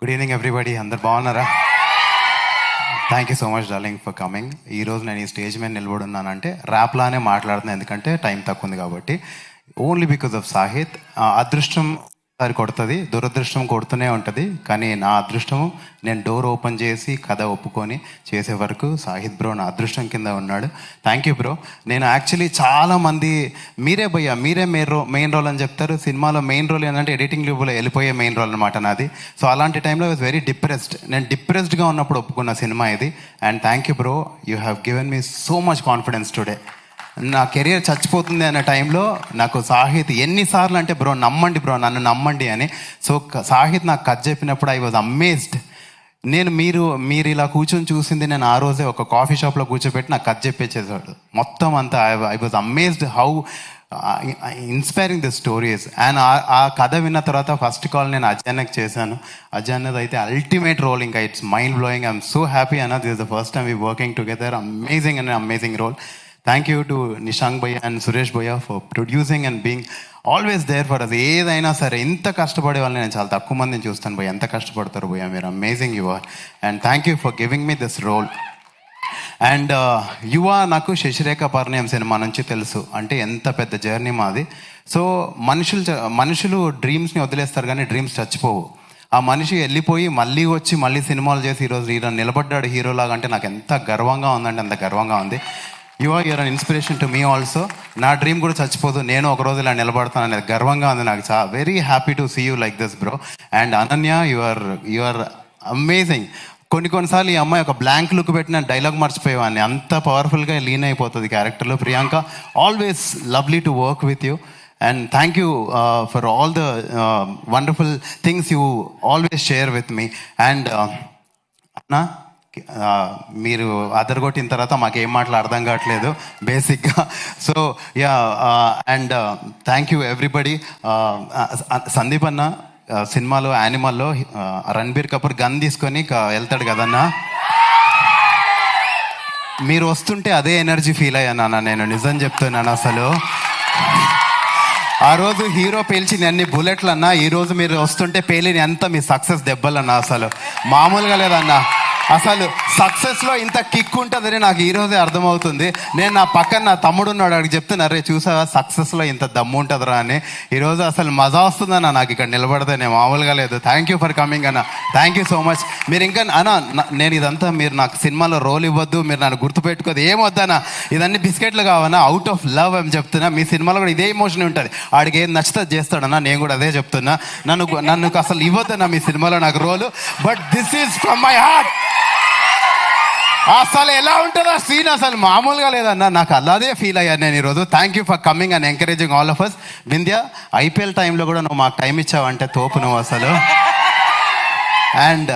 Good evening everybody, అందరు బాగున్నారా? Thank you so much darling for coming. ఈరోజు నేను ఈ స్టేజ్ మీద నిలబడున్నానంటే ర్యాప్లానే మాట్లాడుతున్నాను, ఎందుకంటే టైం తక్కువ ఉంది కాబట్టి. Only because of Sahith. అదృష్టం ఒకసారి కొడుతుంది, దురదృష్టం కొడుతూనే ఉంటుంది. కానీ నా అదృష్టము, నేను డోర్ ఓపెన్ చేసి కథ ఒప్పుకొని చేసే వరకు సాహిత్ బ్రో నా అదృష్టం కింద ఉన్నాడు. Thank you bro. నేను యాక్చువల్లీ చాలామంది మీరే భయ్యా, మీరే మెయిన్ రోల్ అని చెప్తారు. సినిమాలో మెయిన్ రోల్ ఏంటంటే ఎడిటింగ్ లూబులో వెళ్ళిపోయే మెయిన్ రోల్ అనమాట నాది. సో అలాంటి టైంలో వాజ్ వెరీ డిప్రెస్డ్. నేను డిప్రెస్డ్గా ఉన్నప్పుడు ఒప్పుకున్న సినిమా ఇది. And thank you bro, you have given me so much confidence today. నా కెరియర్ చచ్చిపోతుంది అనే టైంలో నాకు సాహిత్ ఎన్నిసార్లు అంటే బ్రో నమ్మండి బ్రో, నన్ను నమ్మండి అని. సో సాహిత్ నాకు కథ చెప్పినప్పుడు ఐ వాజ్ అమేజ్డ్. నేను మీరు ఇలా కూర్చొని చూసింది నేను ఆ రోజే ఒక కాఫీ షాప్లో కూర్చోబెట్టి నాకు కథ చెప్పేసేసాడు మొత్తం అంతా. I was amazed how inspiring the stories. And ఆ కథ విన్న తర్వాత ఫస్ట్ కాల్ నేను అజయన్నకి చేశాను. అజయన్నది అయితే అల్టిమేట్ రోల్, ఇంకా it's mind blowing. I'm so happy అన్న, this is the first time we working together. Amazing and amazing role. Thank you to Nishank భయ్య అండ్ సురేష్ భయ్య for producing and being always there for us. ఏదైనా సరే ఇంత కష్టపడే వాళ్ళని నేను చాలా తక్కువ మందిని చూస్తాను భయ్య, ఎంత కష్టపడతారు భయ్య మీరు. Amazing you are. And thank you for giving me this role. And యువ నాకు శశిరేఖ పరిణయం సినిమా నుంచి తెలుసు, అంటే ఎంత పెద్ద జర్నీ మాది. సో మనుషులు డ్రీమ్స్ని వదిలేస్తారు కానీ డ్రీమ్స్ చచ్చిపోవు. ఆ మనిషి వెళ్ళిపోయి మళ్ళీ వచ్చి మళ్ళీ సినిమాలు చేసి ఈరోజు హీరో నిలబడ్డాడు హీరోలాగా, అంటే నాకు ఎంత గర్వంగా ఉందంటే అంత గర్వంగా ఉంది. You're an inspiration to me also. నా డ్రీమ్ కూడా చచ్చిపోదు, నేను ఒకరోజు ఇలా నిలబడతాను అనేది గర్వంగా ఉంది నాకు. Very happy to see you like this bro. And Ananya, you are amazing. కొన్నిసార్లు ఈ అమ్మాయి ఒక బ్లాంక్ లుక్ పెట్టిన డైలాగ్ మర్చిపోయేవాడిని, అంత పవర్ఫుల్గా లీన్ అయిపోతుంది క్యారెక్టర్లో. Priyanka, always lovely to work with you. And thank you for all the wonderful things you always share with me. And అన్నా, మీరు అదరగొట్టిన తర్వాత మాకేం మాటలు అర్థం కావట్లేదు బేసిక్గా. So ya, and thank you everybody. Sandeep అన్న సినిమాలో యానిమల్లో రణబీర్ కపూర్ గన్ తీసుకొని వెళ్తాడు కదన్నా, మీరు వస్తుంటే అదే ఎనర్జీ ఫీల్ అయ్యాను నేను, నిజం చెప్తున్నాను. అసలు ఆ రోజు హీరో పేల్చింది అన్ని బుల్లెట్లు అన్నా, ఈరోజు మీరు వస్తుంటే పేలిని అంతా మీ సక్సెస్ దెబ్బలన్నా. అసలు మామూలుగా లేదన్నా. అసలు సక్సెస్లో ఇంత కిక్ ఉంటుందని నాకు ఈరోజే అర్థమవుతుంది. నేను నా పక్కన నా తమ్ముడు ఉన్నాడు, అడిగి చెప్తున్నా, రే చూసావా సక్సెస్లో ఇంత దమ్ము ఉంటుందిరా అని. ఈరోజు అసలు మజా వస్తుందన్న నాకు ఇక్కడ నిలబడితేనే, మామూలుగా లేదు. థ్యాంక్ యూ ఫర్ కమింగ్ అన్న, థ్యాంక్ యూ సో మచ్. మీరు ఇంకా అన్న, నేను ఇదంతా మీరు నాకు సినిమాలో రోల్ ఇవ్వద్దు, మీరు నన్ను గుర్తుపెట్టుకోదు, ఏమొద్దన్నా, ఇదన్నీ బిస్కెట్లు కావన్నా, అవుట్ ఆఫ్ లవ్ అని చెప్తున్నా. మీ సినిమాలో కూడా ఇదే ఎమోషన్ ఉంటుంది, ఆడికి ఏం నచ్చితే చేస్తాడన్నా, నేను కూడా అదే చెప్తున్నా. నన్ను అసలు ఇవ్వద్దన్నా మీ సినిమాలో నాకు role, but this is from my heart. అసలు ఎలా ఉంటుందో సీన్ అసలు మామూలుగా లేదన్నా, నాకు అలాగే ఫీల్ అయ్యాను నేను ఈరోజు. Thank you for coming and encouraging all of us. Vindhya, IPL టైంలో కూడా నువ్వు మాకు టైం ఇచ్చావంటే తోపు నువ్వు అసలు. And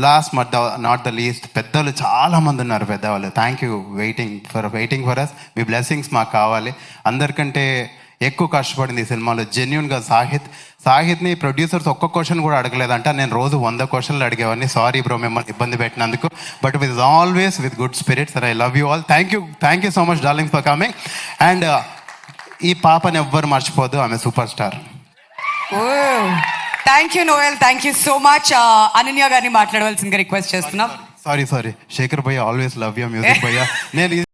last but not the least, పెద్దలు చాలామంది ఉన్నారు పెద్దవాళ్ళు. Thank you waiting for us. మీ బ్లెస్సింగ్స్ మాకు కావాలి. అందరికంటే ఎక్కువ కష్టపడింది ఈ సినిమాలో జెన్యున్గా సాహిత్ని ప్రొడ్యూసర్స్ ఒక్క క్వశ్చన్ కూడా అడగలేదంట. నేను రోజు 100 క్వశ్చన్లు అడిగేవాడిని. సారీ బ్రో మిమ్మల్ని ఇబ్బంది పెట్టినందుకు, but with always with good spirits. I love you all. Thank you so much darling for coming. And ఈ పాపని ఎవ్వరు మర్చిపోదు, ఆమె super star. Thank you Noel, thank you so much. Ananya గారిని మాట్లాడవలసిందిగా రిక్వెస్ట్ చేస్తున్నాం. సారీ శేఖర్ భయ్య, ఆల్వేస్ లవ్ యూ మ్యూజిక్ భయ్య. నేను